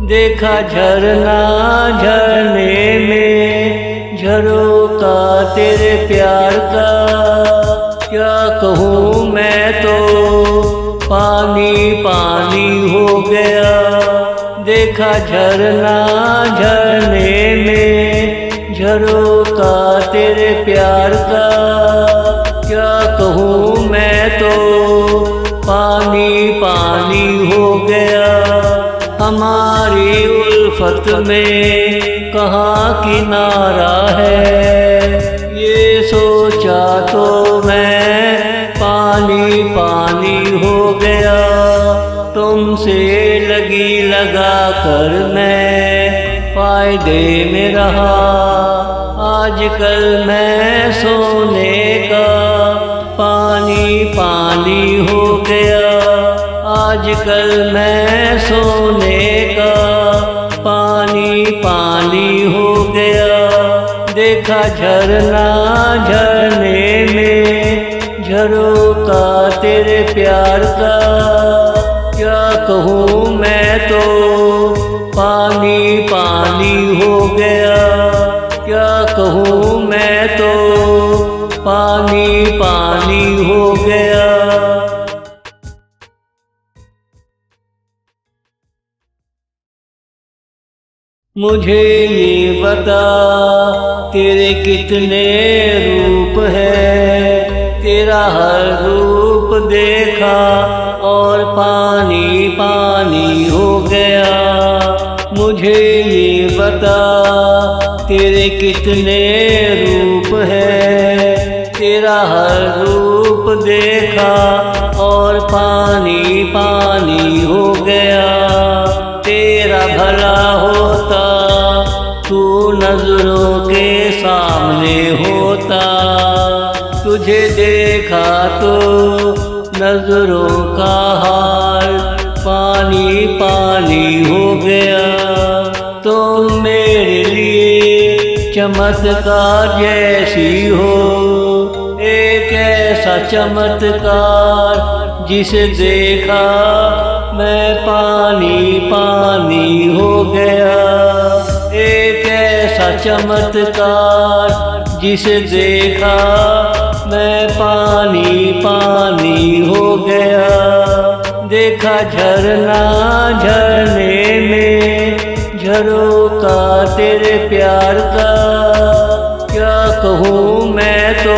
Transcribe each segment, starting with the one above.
देखा झरना झरने में झरोका तेरे प्यार का। क्या कहूँ मैं तो पानी पानी हो गया। देखा झरना झरने में झरोका तेरे प्यार का। क्या कहूँ मैं तो पानी पानी हो गया। हमारी उल्फत में कहाँ किनारा है, ये सोचा तो मैं पानी पानी हो गया। तुमसे लगी लगा कर मैं फायदे में रहा। आजकल मैं सोने का पानी पानी हो गया। आजकल मैं सोने का पानी पानी हो गया। देखा झरना झरने में झरोका तेरे प्यार का। क्या कहूँ मैं तो पानी पानी हो गया। क्या कहूँ मैं तो पानी पानी हो गया। मुझे ये बता तेरे कितने रूप है। तेरा हर रूप देखा और पानी पानी हो गया। मुझे ये बता तेरे कितने रूप है। तेरा हर रूप देखा और पानी पानी हो गया। तेरा भला होता तू नजरों के सामने होता। तुझे देखा तो नजरों का हाल पानी पानी हो गया। तुम मेरे लिए चमत्कार जैसी हो। एक ऐसा चमत्कार जिसे देखा मैं पानी पानी हो गया। एक ऐसा चमत्कार जिसे देखा मैं पानी पानी हो गया। देखा झरना झरने में झरोका तेरे प्यार का। क्या कहूँ मैं तो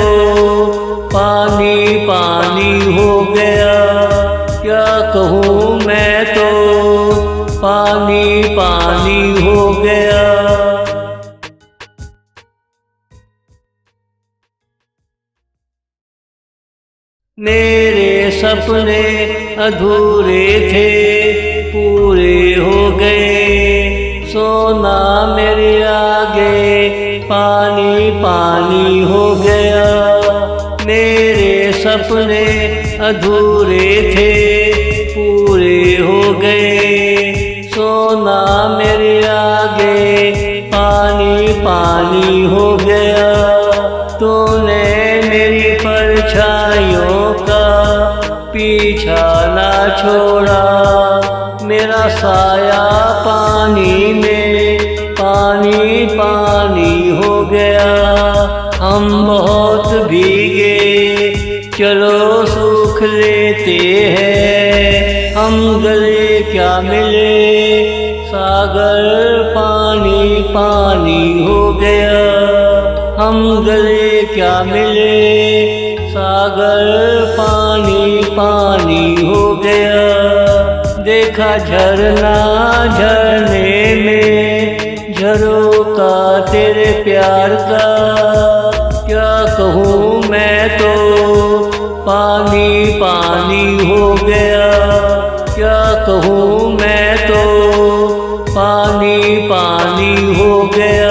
पानी पानी हो गया। क्या कहूँ मैं तो पानी पानी हो गया। मेरे सपने अधूरे थे पूरे हो गए। सोना मेरे आगे पानी पानी हो गया। मेरे सपने अधूरे थे पूरे हो गए। सोना मेरे आगे पानी पानी हो गया। तूने मेरी परछाइयों का पीछा ना छोड़ा। मेरा साया पानी में पानी पानी हो गया। हम बहुत भीगे चलो सूख लेते हैं। हम गले क्या मिले सागर पानी पानी हो गया। हम गले क्या मिले सागर पानी पानी हो गया। देखा झरना झरने में झरोका तेरे प्यार का। क्या कहूँ मैं तो पानी पानी हो गया। क्या कहूँ मैं तो पानी पानी हो गया।